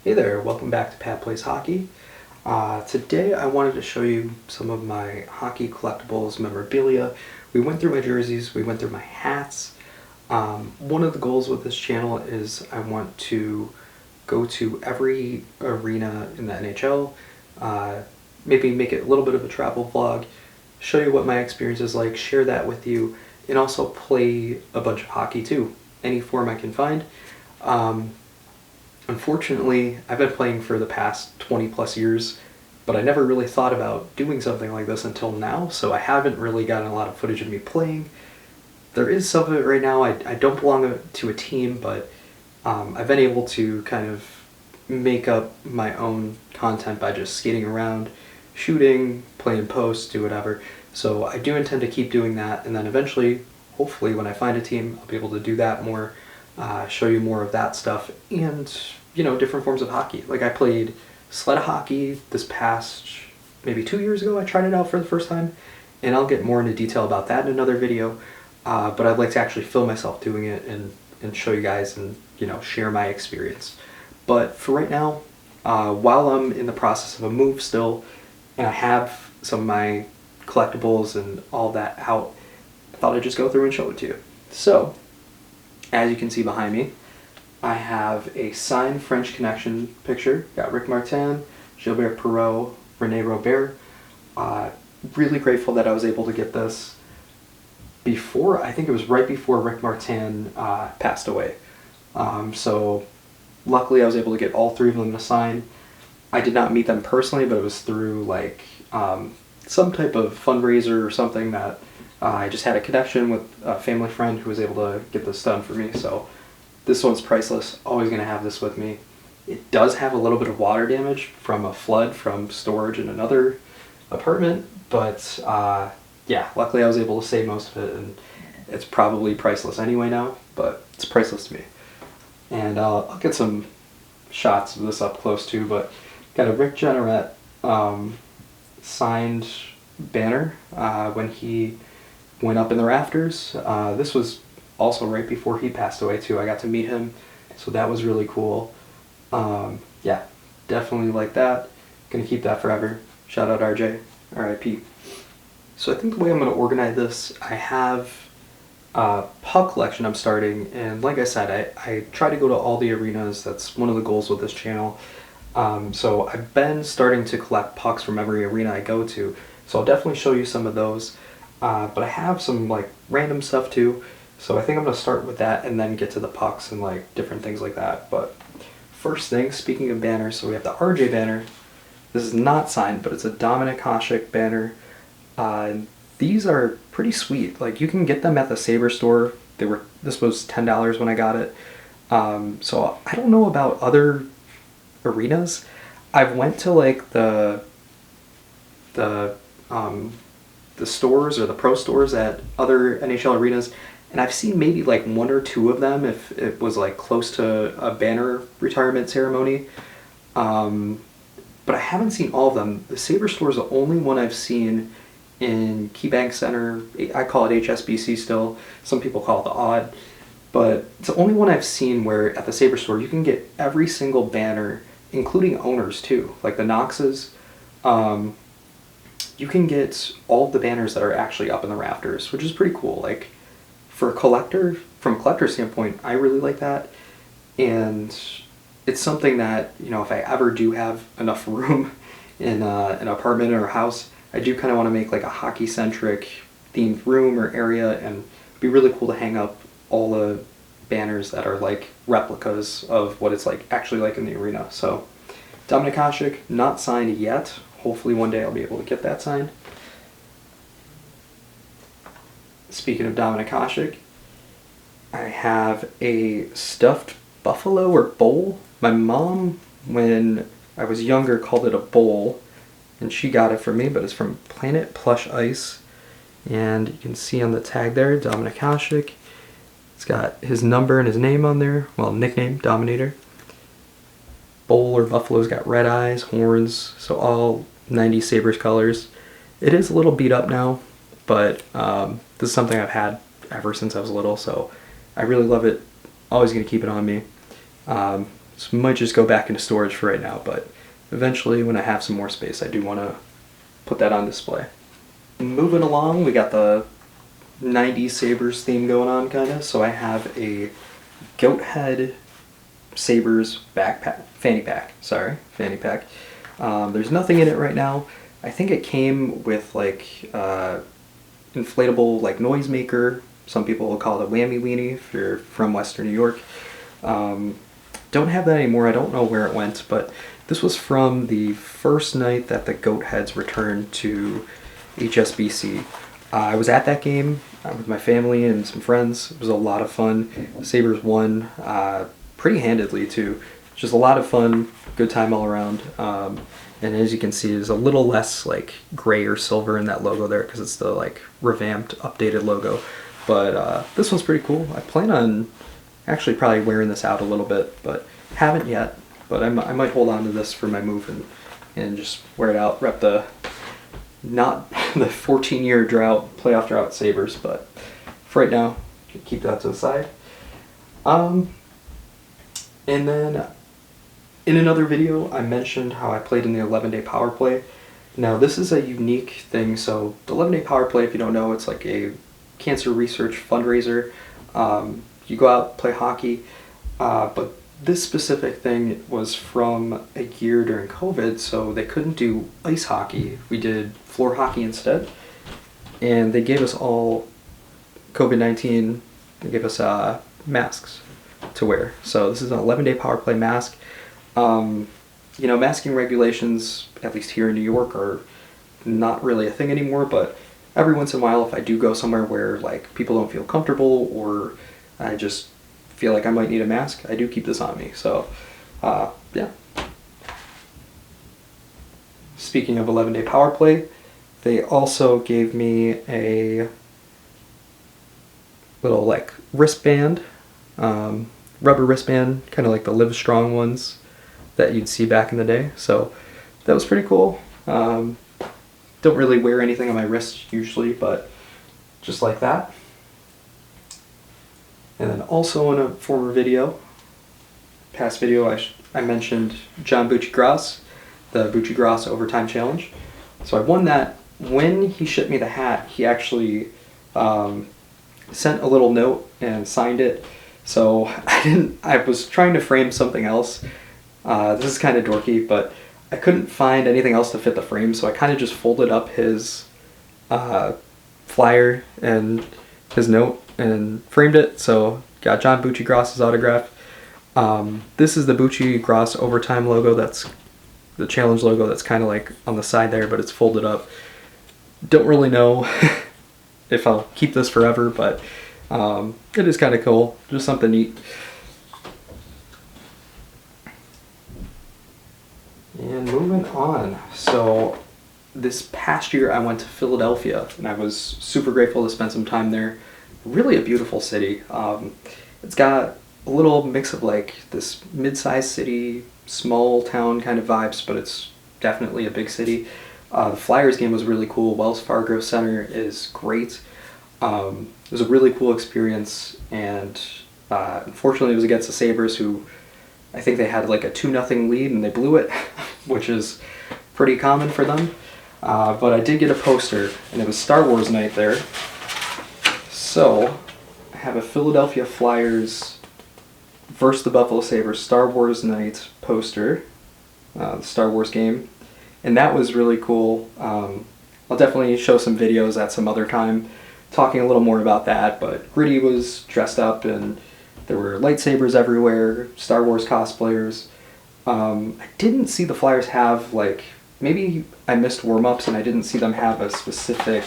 Hey there, welcome back to Pat Plays Hockey. Today I wanted to show you some of my hockey collectibles memorabilia. We went through my jerseys, we went through my hats. One of the goals with this channel is I want to go to every arena in the NHL, maybe make it a little bit of a travel vlog, show you what my experience is like, share that with you, and also play a bunch of hockey too, any form I can find. Unfortunately, I've been playing for the past 20 plus years, but I never really thought about doing something like this until now, so I haven't really gotten a lot of footage of me playing. There is some of it right now. I don't belong to a team, but I've been able to kind of make up my own content by just skating around, shooting, playing post, do whatever. So I do intend to keep doing that, and then eventually, hopefully, when I find a team, I'll be able to do that more. Show you more of that stuff and, you know, different forms of hockey. Like I played sled hockey this past, maybe 2 years ago. I tried it out for the first time, and I'll get more into detail about that in another video. But I'd like to actually film myself doing it and show you guys and, you know, share my experience. But for right now, while I'm in the process of a move still, and I have some of my collectibles and all that out, I thought I'd just go through and show it to you. So, as you can see behind me, I have a signed French Connection picture. Got Rick Martin, Gilbert Perreault, Rene Robert. Really grateful that I was able to get this before, I think it was right before Rick Martin passed away. So luckily I was able to get all three of them to sign. I did not meet them personally, but it was through like some type of fundraiser or something that I just had a connection with a family friend who was able to get this done for me, so this one's priceless. Always going to have this with me. It does have a little bit of water damage from a flood from storage in another apartment, but yeah, luckily I was able to save most of it, and it's probably priceless anyway now, but it's priceless to me. And I'll get some shots of this up close too, but got a Rick Jeanneret signed banner when he went up in the rafters. This was also right before he passed away too. I got to meet him, so that was really cool. Yeah, definitely like that. Gonna keep that forever. Shout out RJ, RIP. So I think the way I'm gonna organize this, I have a puck collection I'm starting, and like I said, I try to go to all the arenas. That's one of the goals with this channel. So I've been starting to collect pucks from every arena I go to, so I'll definitely show you some of those. But I have some like random stuff too, so I think I'm going to start with that and then get to the pucks and like different things like that. But first thing, speaking of banners, so we have the RJ banner. This is not signed, but it's a Dominik Hasek banner. These are pretty sweet. Like you can get them at the Sabre store. This was $10 when I got it. So I don't know about other arenas. I've went to like the stores or the pro stores at other NHL arenas, and I've seen maybe like one or two of them if it was like close to a banner retirement ceremony. But I haven't seen all of them. The Sabre store is the only one I've seen in KeyBank Center. I call it HSBC still. Some people call it the Odd. But it's the only one I've seen where at the Sabre store you can get every single banner, including owners too, like the Knoxes. You can get all of the banners that are actually up in the rafters, which is pretty cool. Like for a collector, from a collector standpoint, I really like that. And it's something that, you know, if I ever do have enough room in an apartment or a house, I do kind of want to make like a hockey-centric themed room or area, and it'd be really cool to hang up all the banners that are like replicas of what it's like actually like in the arena. So Dominik Hasek, not signed yet. Hopefully one day I'll be able to get that signed. Speaking of Dominik Hasek, I have a stuffed buffalo or bowl. My mom, when I was younger, called it a bowl, and she got it for me, but it's from Planet Plush Ice. And you can see on the tag there, Dominik Hasek. It's got his number and his name on there. Well, nickname, Dominator. Bowl or buffalo's got red eyes, horns, so all 90 Sabres colors. It is a little beat up now, but this is something I've had ever since I was little, so I really love it. Always going to keep it on me. This might just go back into storage for right now, but eventually when I have some more space, I do want to put that on display. Moving along, we got the 90s Sabres theme going on, kind of. So I have a goat head Sabres backpack, fanny pack. There's nothing in it right now. I think it came with like inflatable like noisemaker. Some people will call it a whammy weenie if you're from Western New York. Don't have that anymore. I don't know where it went, but this was from the first night that the Goat Heads returned to HSBC. I was at that game with my family and some friends. It was a lot of fun. The Sabres won pretty handedly too. Just a lot of fun, good time all around. And as you can see, there's a little less like gray or silver in that logo there because it's the like revamped, updated logo. But this one's pretty cool. I plan on actually probably wearing this out a little bit, but haven't yet. But I might hold on to this for my move and just wear it out, rep the not the 14-year drought, playoff drought Sabres, but for right now, keep that to the side. And then in another video, I mentioned how I played in the 11-day power play. Now, this is a unique thing. So the 11-day power play, if you don't know, it's like a cancer research fundraiser. You go out, play hockey, but this specific thing was from a year during COVID, so they couldn't do ice hockey. We did floor hockey instead, and they gave us all COVID-19, they gave us masks to wear. So this is an 11-day power play mask. You know, masking regulations, at least here in New York, are not really a thing anymore, but every once in a while, if I do go somewhere where like people don't feel comfortable or I just feel like I might need a mask, I do keep this on me. So, yeah. Speaking of 11-day power play, they also gave me a little like wristband, rubber wristband, kind of like the Live Strong ones that you'd see back in the day. So that was pretty cool. Don't really wear anything on my wrist usually, but just like that. And then also in a former video, past video, I mentioned John Bucci-Gross, the Bucci-Gross Overtime Challenge. So I won that. When he shipped me the hat, he actually sent a little note and signed it. So I was trying to frame something else. This is kind of dorky, but I couldn't find anything else to fit the frame, so I kind of just folded up his flyer and his note and framed it. So got John Bucci-Gross's autograph. This is the Bucci-Gross Overtime logo. That's the challenge logo that's kind of like on the side there, but it's folded up. Don't really know if I'll keep this forever, but it is kind of cool. Just something neat. And moving on. So this past year I went to Philadelphia and I was super grateful to spend some time there. Really a beautiful city. It's got a little mix of like this mid-sized city, small town kind of vibes, but it's definitely a big city. The Flyers game was really cool. Wells Fargo Center is great. It was a really cool experience, and unfortunately it was against the Sabres, who I think they had like a 2-0 lead and they blew it, which is pretty common for them. But I did get a poster, and it was Star Wars night there. So I have a Philadelphia Flyers versus the Buffalo Sabres Star Wars night poster, the Star Wars game, and that was really cool. I'll definitely show some videos at some other time talking a little more about that, but Gritty was dressed up and there were lightsabers everywhere, Star Wars cosplayers. I didn't see the Flyers have, like, maybe I missed warm-ups and I didn't see them have a specific,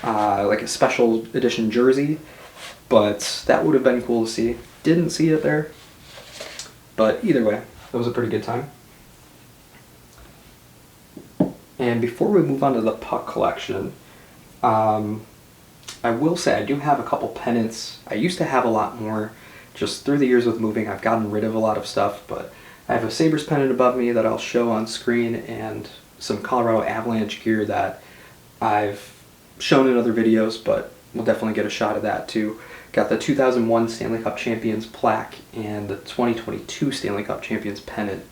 like a special edition jersey, but that would have been cool to see. Didn't see it there, but either way, that was a pretty good time. And before we move on to the puck collection, I will say I do have a couple pennants. I used to have a lot more. Just through the years with moving, I've gotten rid of a lot of stuff, but I have a Sabres pennant above me that I'll show on screen, and some Colorado Avalanche gear that I've shown in other videos, but we'll definitely get a shot of that too. Got the 2001 Stanley Cup Champions plaque and the 2022 Stanley Cup Champions pennant.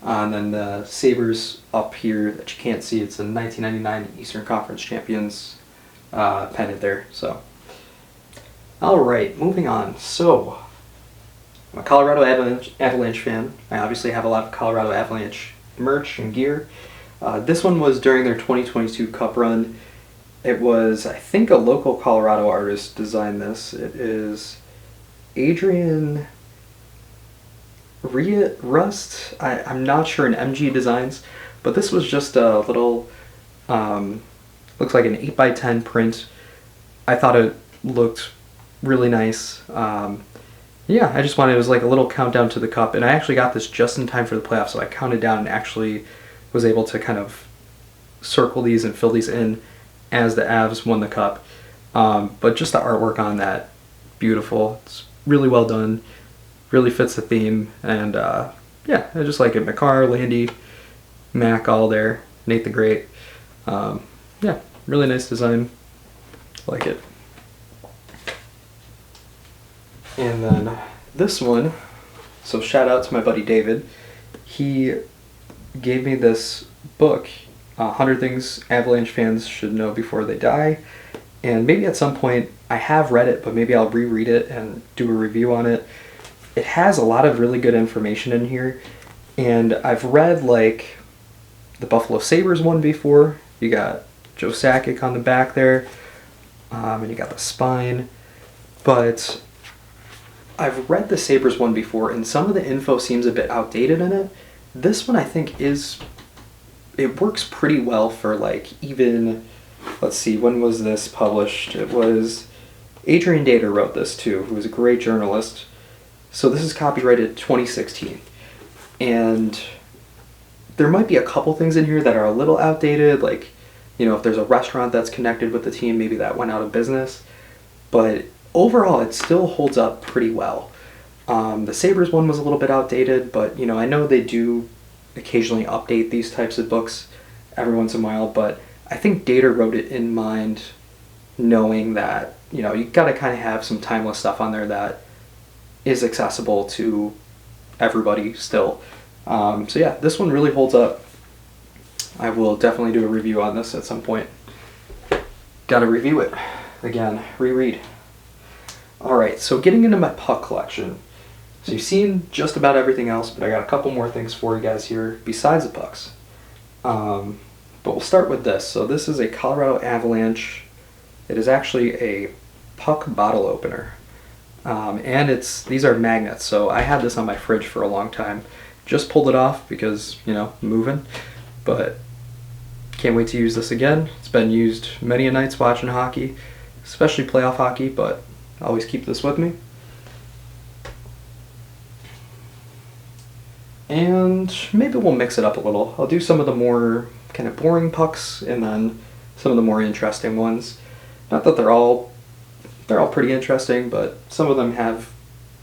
And then the Sabres up here that you can't see, it's the 1999 Eastern Conference Champions pennant there. So, all right, moving on. So, I'm a Colorado Avalanche fan. I obviously have a lot of Colorado Avalanche merch and gear. This one was during their 2022 Cup run. It was, I think, a local Colorado artist designed this. It is Adrian Rust. I'm not sure in MG Designs, but this was just a little, looks like an 8x10 print. I thought it looked really nice. Yeah, I just wanted, it was like a little countdown to the Cup, and I actually got this just in time for the playoffs, so I counted down and actually was able to kind of circle these and fill these in as the Avs won the Cup. But just the artwork on that, beautiful. It's really well done, really fits the theme, and yeah, I just like it. McCarr, Landy, Mac, all there. Nate the Great. Yeah, really nice design. Like it. And then this one, so shout out to my buddy David. He gave me this book, 100 Things Avalanche Fans Should Know Before They Die. And maybe at some point, I have read it, but maybe I'll reread it and do a review on it. It has a lot of really good information in here. And I've read like the Buffalo Sabres one before. You got Joe Sakic on the back there. And you got the spine. But I've read the Sabres one before, and some of the info seems a bit outdated in it. This one I think it works pretty well for like even, let's see, when was this published? It was, Adrian Dater wrote this too, who was a great journalist. So this is copyrighted 2016. And there might be a couple things in here that are a little outdated, like, you know, if there's a restaurant that's connected with the team, maybe that went out of business. But overall, it still holds up pretty well. The Sabres one was a little bit outdated, but, you know, I know they do occasionally update these types of books every once in a while, but I think Dater wrote it in mind knowing that, you know, you gotta kind of have some timeless stuff on there that is accessible to everybody still. So yeah, this one really holds up. I will definitely do a review on this at some point. Gotta review it. Again, reread. Alright, so getting into my puck collection. So you've seen just about everything else, but I got a couple more things for you guys here besides the pucks. But we'll start with this. So this is a Colorado Avalanche. It is actually a puck bottle opener. And these are magnets, so I had this on my fridge for a long time. Just pulled it off because, you know, moving. But can't wait to use this again. It's been used many a nights watching hockey, especially playoff hockey, but I always keep this with me. And maybe we'll mix it up a little. I'll do some of the more kind of boring pucks and then some of the more interesting ones. Not that they're all pretty interesting, but some of them have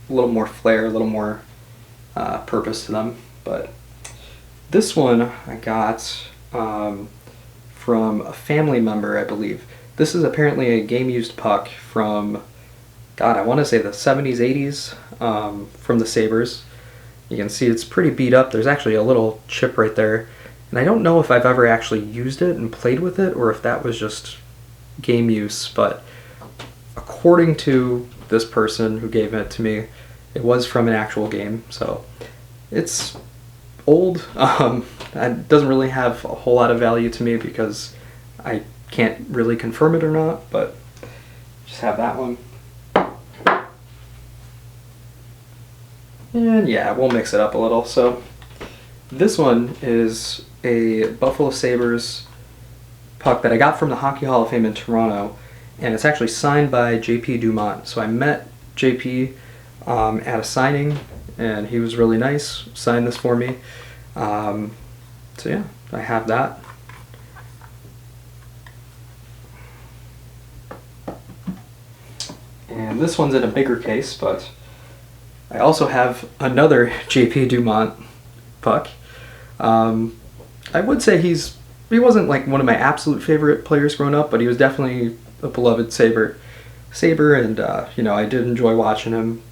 a little more flair, a little more purpose to them. But this one I got from a family member, I believe. This is apparently a game-used puck from, God, I want to say the 70s, 80s, from the Sabres. You can see it's pretty beat up. There's actually a little chip right there. And I don't know if I've ever actually used it and played with it or if that was just game use, but according to this person who gave it to me, it was from an actual game. So it's old. It doesn't really have a whole lot of value to me because I can't really confirm it or not, but just have that one. And yeah, we'll mix it up a little. So this one is a Buffalo Sabres puck that I got from the Hockey Hall of Fame in Toronto, and it's actually signed by JP Dumont. So I met JP at a signing, and he was really nice, signed this for me. So yeah, I have that. And this one's in a bigger case, but I also have another JP Dumont puck. I would say he wasn't like one of my absolute favorite players growing up, but he was definitely a beloved Sabre. Saber, and I did enjoy watching him.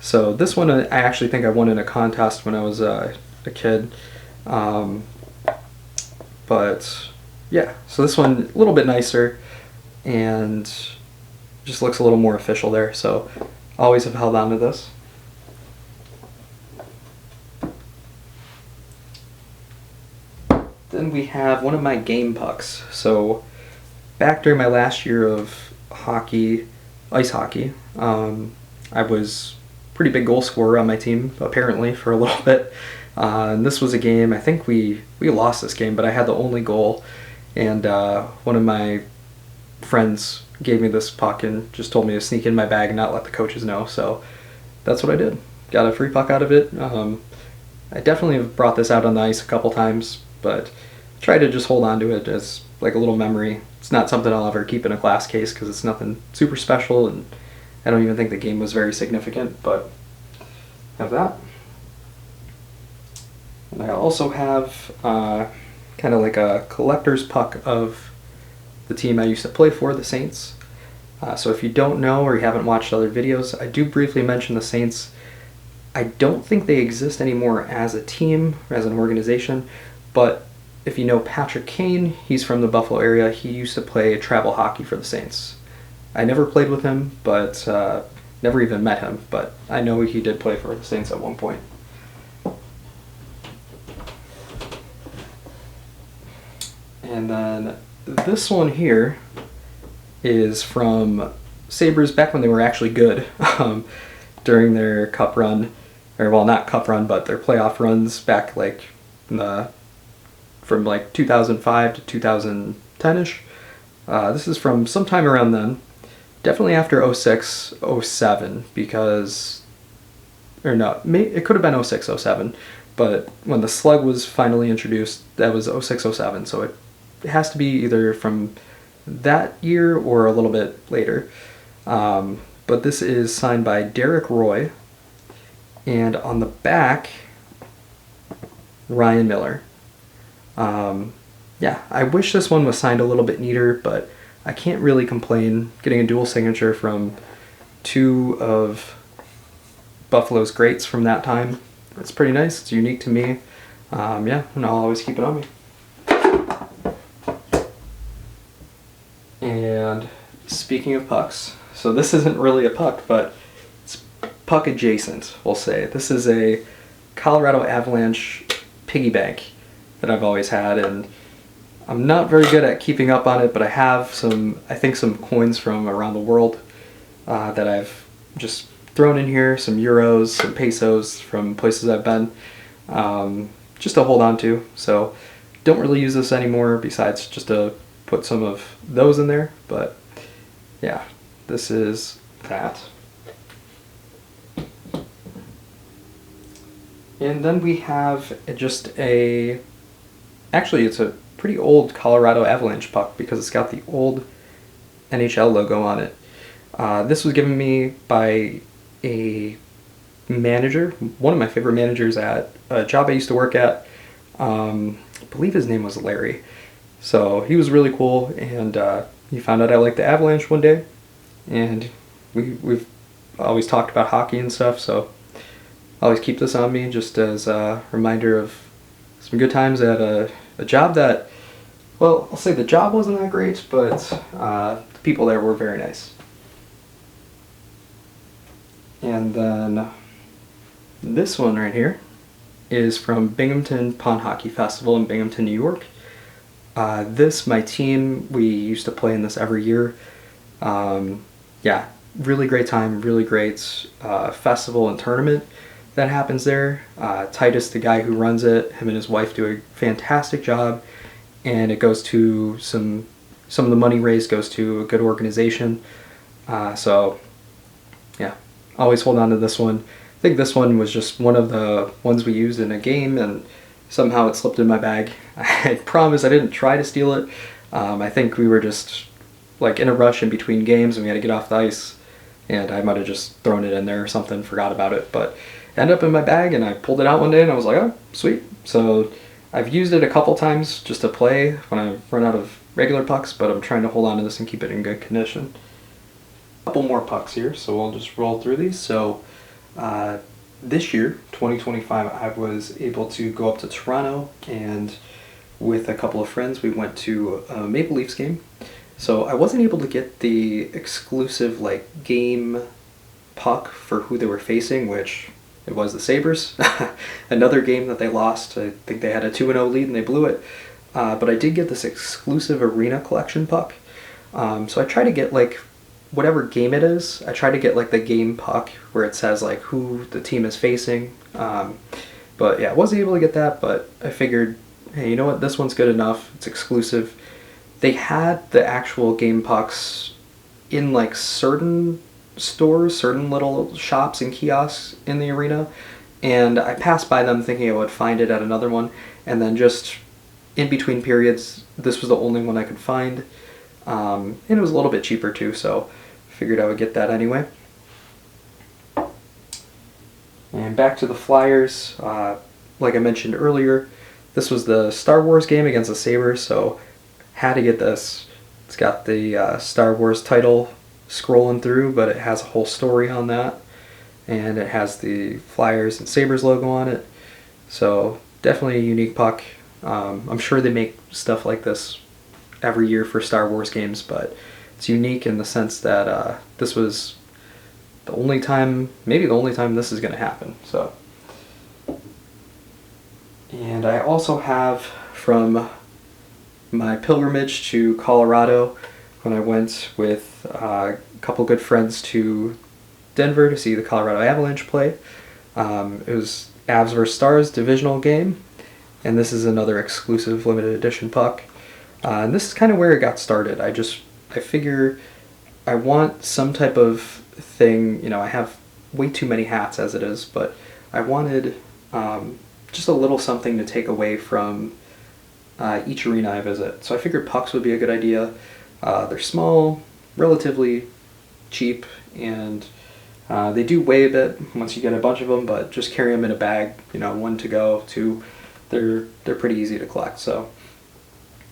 So this one I actually think I won in a contest when I was a kid. Um, but yeah, so this one a little bit nicer and just looks a little more official there. So always have held on to this. Then we have one of my game pucks. So back during my last year of hockey, ice hockey, I was pretty big goal scorer on my team, apparently, for a little bit. And this was a game, I think we lost this game, but I had the only goal. And one of my friends gave me this puck and just told me to sneak in my bag and not let the coaches know. So that's what I did. Got a free puck out of it. I definitely have brought this out on the ice a couple times, but try to just hold on to it as like a little memory. It's not something I'll ever keep in a glass case because it's nothing super special, and I don't even think the game was very significant, but have that. And I also have kind of like a collector's puck of the team I used to play for, the Saints. So if you don't know or you haven't watched other videos, I do briefly mention the Saints. I don't think they exist anymore as a team, or as an organization, but if you know Patrick Kane, he's from the Buffalo area. He used to play travel hockey for the Saints. I never played with him, but never even met him, but I know he did play for the Saints at one point. And then this one here is from Sabres back when they were actually good, during their cup run, or well, not cup run, but their playoff runs back like from like 2005 to 2010ish. This is from sometime around then, definitely after 06, 07, because, or no, it could have been 06, 07, but when the slug was finally introduced, that was 06, 07, so it has to be either from that year or a little bit later. But this is signed by Derek Roy, and on the back, Ryan Miller. Yeah, I wish this one was signed a little bit neater, but I can't really complain. Getting a dual signature from two of Buffalo's greats from that time, it's pretty nice. It's unique to me. Yeah, and I'll always keep it on me. And speaking of pucks, so this isn't really a puck, but it's puck adjacent, we'll say. This is a Colorado Avalanche piggy bank that I've always had, and I'm not very good at keeping up on it, but I have some coins from around the world that I've just thrown in here, some euros, some pesos from places I've been, just to hold on to. So don't really use this anymore, besides just to put some of those in there, but yeah, this is that. And then we have actually it's a pretty old Colorado Avalanche puck because it's got the old NHL logo on it. This was given me by a manager, one of my favorite managers at a job I used to work at. I believe his name was Larry. So he was really cool, and he found out I liked the Avalanche one day, and we've always talked about hockey and stuff, so I always keep this on me just as a reminder of some good times at a job that, well, I'll say the job wasn't that great, but the people there were very nice. And then this one right here is from Binghamton Pond Hockey Festival in Binghamton, New York. My team, we used to play in this every year. Yeah, really great time, really great festival and tournament that happens there. Titus, the guy who runs it, him and his wife do a fantastic job, and it goes to some of the money raised goes to a good organization. So yeah, always hold on to this one. I think this one was just one of the ones we used in a game, and somehow it slipped in my bag. I promise I didn't try to steal it. I think we were just like in a rush in between games and we had to get off the ice, and I might have just thrown it in there or something, forgot about it, but it ended up in my bag, and I pulled it out one day and I was like, oh, sweet. So I've used it a couple times just to play when I run out of regular pucks, but I'm trying to hold on to this and keep it in good condition. couple more pucks here, so we'll just roll through these. So this year, 2025, I was able to go up to Toronto, and with a couple of friends, we went to a Maple Leafs game. So I wasn't able to get the exclusive like game puck for who they were facing, which it was the Sabres. Another game that they lost. I think they had a 2-0 lead and they blew it. But I did get this exclusive arena collection puck. So I try to get like whatever game it is. I try to get like the game puck where it says like who the team is facing. But yeah, I wasn't able to get that, but I figured, hey, you know what? This one's good enough. It's exclusive. They had the actual game pucks in like certain stores, certain little shops and kiosks in the arena, and I passed by them thinking I would find it at another one, and then just in between periods, this was the only one I could find, and it was a little bit cheaper too, so I figured I would get that anyway. And back to the Flyers, like I mentioned earlier, this was the Star Wars game against the Sabres, so had to get this. It's got the Star Wars title scrolling through, but it has a whole story on that, and it has the Flyers and Sabres logo on it, so definitely a unique puck. I'm sure they make stuff like this every year for Star Wars games, but it's unique in the sense that this was the only time, maybe the only time this is going to happen. So, and I also have from my pilgrimage to Colorado when I went with a couple good friends to Denver to see the Colorado Avalanche play. It was Avs vs. Stars divisional game, and this is another exclusive limited edition puck. And this is kind of where it got started. I figure I want some type of thing, you know, I have way too many hats as it is, but I wanted just a little something to take away from each arena I visit. So I figured pucks would be a good idea. They're small, relatively cheap, and they do weigh a bit once you get a bunch of them, but just carry them in a bag, you know, one to go, two, they're pretty easy to collect. So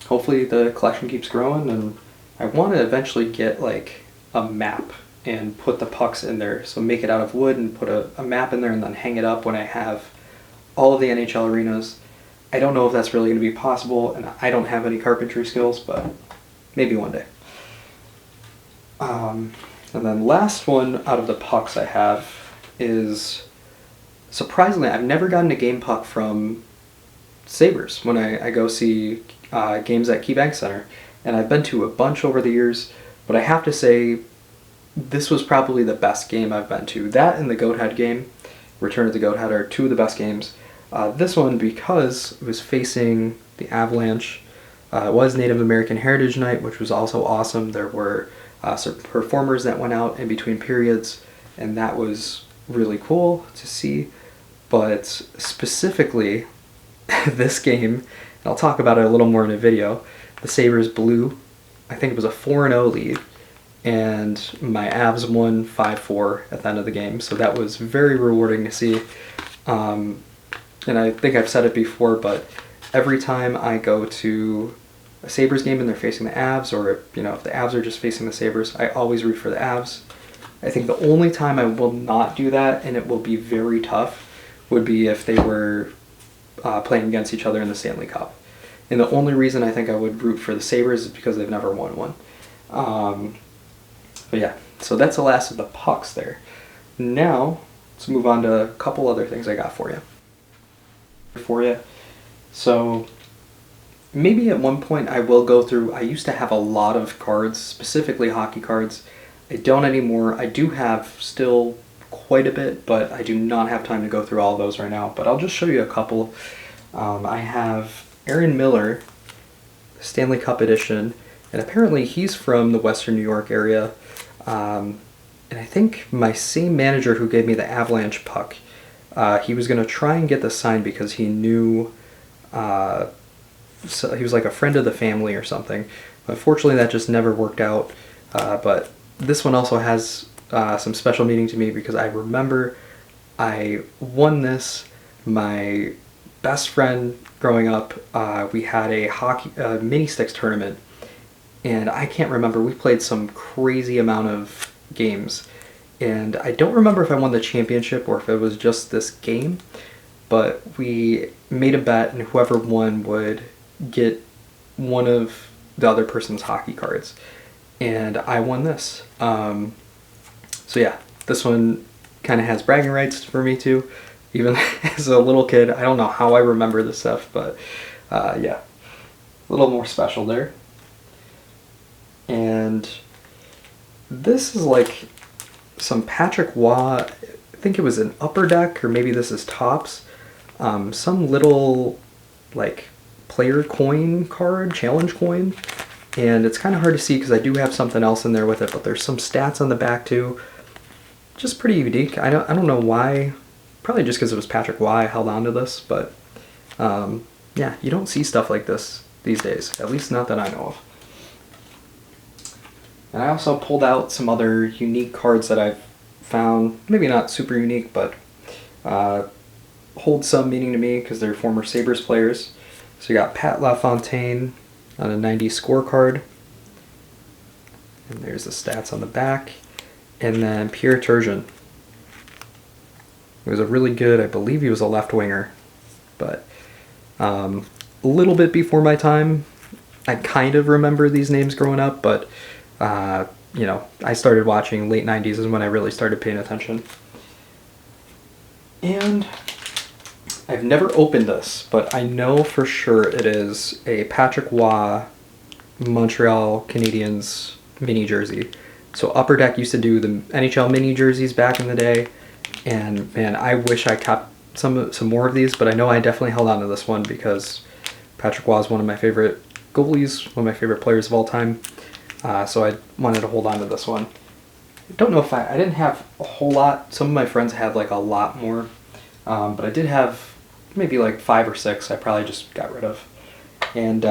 hopefully the collection keeps growing, and I want to eventually get like a map and put the pucks in there. So make it out of wood and put a map in there and then hang it up when I have all of the NHL arenas. I don't know if that's really going to be possible, and I don't have any carpentry skills, but maybe one day. And then last one out of the pucks I have is, surprisingly, I've never gotten a game puck from Sabres when I go see games at KeyBank Center, and I've been to a bunch over the years, but I have to say this was probably the best game I've been to. That and the Goathead game, Return of the Goathead, are two of the best games. This one, because it was facing the Avalanche, it was Native American Heritage Night, which was also awesome. There were some performers that went out in between periods, and that was really cool to see. But specifically, this game, and I'll talk about it a little more in a video, the Sabres blew, I think it was a 4-0 lead, and my Avs won 5-4 at the end of the game, so that was very rewarding to see. And I think I've said it before, but every time I go to a Sabres game and they're facing the Avs, or you know, if the Avs are just facing the Sabres, I always root for the Avs. I think the only time I will not do that, and it will be very tough, would be if they were playing against each other in the Stanley Cup. And the only reason I think I would root for the Sabres is because they've never won one. But yeah, so that's the last of the pucks there. Now, let's move on to a couple other things I got for you. So maybe at one point I will go through, I used to have a lot of cards, specifically hockey cards. I don't anymore. I do have still quite a bit, but I do not have time to go through all of those right now. But I'll just show you a couple. I have Aaron Miller, Stanley Cup edition, and apparently he's from the Western New York area. And I think my same manager who gave me the Avalanche puck, he was going to try and get this signed because he knew, so he was like a friend of the family or something. Unfortunately, that just never worked out. But this one also has some special meaning to me because I remember I won this. My best friend growing up, we had a hockey mini sticks tournament, and I can't remember. We played some crazy amount of games. And I don't remember if I won the championship or if it was just this game, but we made a bet and whoever won would get one of the other person's hockey cards. And I won this. So yeah, this one kind of has bragging rights for me too. Even as a little kid, I don't know how I remember this stuff, but yeah, a little more special there. And this is like some Patrick Waugh, I think it was an upper deck, or maybe this is tops. Some little like player coin card, challenge coin. And it's kind of hard to see because I do have something else in there with it, but there's some stats on the back too. Just pretty unique. I don't know why. Probably just because it was Patrick Waugh I held on to this, but yeah, you don't see stuff like this these days, at least not that I know of. And I also pulled out some other unique cards that I've found, maybe not super unique, but hold some meaning to me because they're former Sabres players. So you got Pat LaFontaine on a 90 scorecard, and there's the stats on the back, and then Pierre Turgeon. He was a really good, I believe he was a left winger, but a little bit before my time. I kind of remember these names growing up, but you know, I started watching late 90s is when I really started paying attention. And I've never opened this, but I know for sure it is a Patrick Waugh Montreal Canadiens mini jersey. So Upper Deck used to do the NHL mini jerseys back in the day, and man, I wish I kept some more of these, but I know I definitely held on to this one because Patrick Waugh is one of my favorite goalies, one of my favorite players of all time. So I wanted to hold on to this one. I don't know if I didn't have a whole lot. Some of my friends had like a lot more, but I did have maybe like 5 or 6 I probably just got rid of. And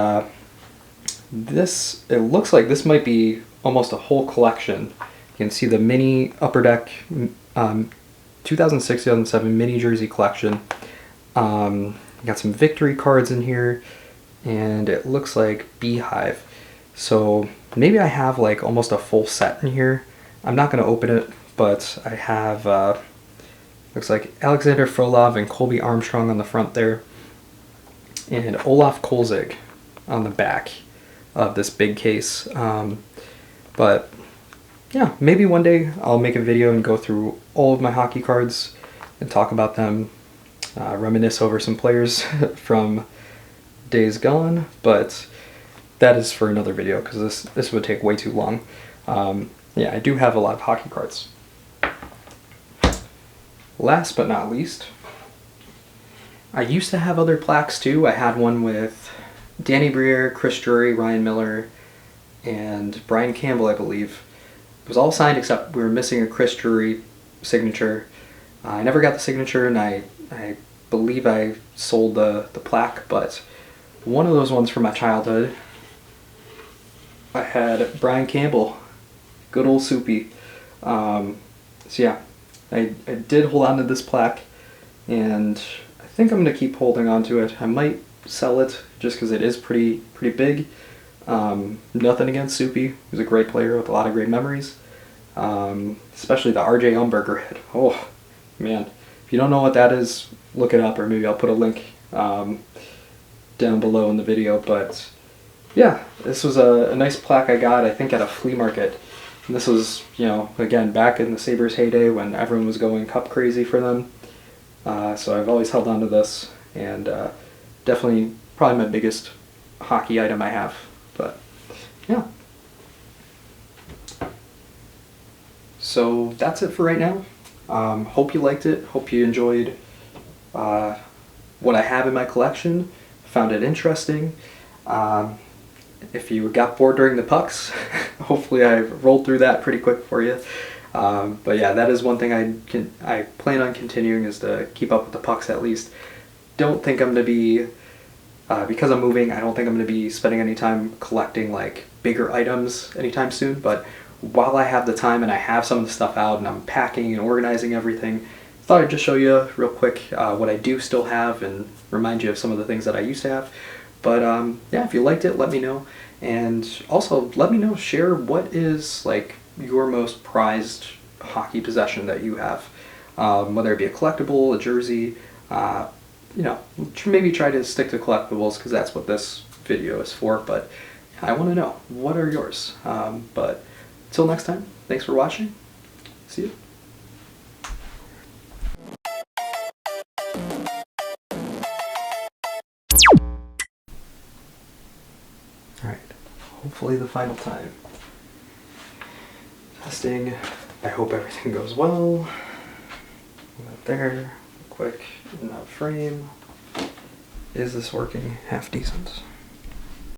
this, it looks like this might be almost a whole collection. You can see the mini Upper Deck 2006-2007 mini jersey collection. Got some victory cards in here, and it looks like Beehive. So maybe I have like almost a full set in here. I'm not going to open it, but I have, looks like Alexander Frolov and Colby Armstrong on the front there, and Olaf Kolzig on the back of this big case. But yeah, maybe one day I'll make a video and go through all of my hockey cards and talk about them, reminisce over some players from days gone, but that is for another video because this would take way too long. Yeah, I do have a lot of hockey cards. Last but not least, I used to have other plaques too. I had one with Danny Briere, Chris Drury, Ryan Miller, and Brian Campbell, I believe. It was all signed except we were missing a Chris Drury signature. I never got the signature, and I believe I sold the plaque, but one of those ones from my childhood, I had Brian Campbell, good old Soupy. So yeah, I did hold on to this plaque, and I think I'm going to keep holding on to it. I might sell it just because it is pretty big. Nothing against Soupy. He was a great player with a lot of great memories. Especially the RJ Umberger hit. Oh, man. If you don't know what that is, look it up, or maybe I'll put a link down below in the video. But yeah, this was a nice plaque I got, I think, at a flea market. And this was, you know, again, back in the Sabres heyday when everyone was going cup crazy for them. So I've always held on to this, and definitely probably my biggest hockey item I have. But yeah. So that's it for right now. Hope you liked it. Hope you enjoyed what I have in my collection. Found it interesting. If you got bored during the pucks, hopefully I rolled through that pretty quick for you. But yeah, that is one thing I plan on continuing, is to keep up with the pucks at least. Don't think I'm going to be, because I'm moving, I don't think I'm going to be spending any time collecting like bigger items anytime soon, but while I have the time and I have some of the stuff out and I'm packing and organizing everything, I thought I'd just show you real quick what I do still have and remind you of some of the things that I used to have. But yeah, if you liked it, let me know. And also let me know, share what is like your most prized hockey possession that you have, whether it be a collectible, a jersey. You know, maybe try to stick to collectibles because that's what this video is for, but I want to know, what are yours? But until next time, thanks for watching. See you. Alright, hopefully the final time. Testing. I hope everything goes well. Up there, quick, in that frame. Is this working half decent?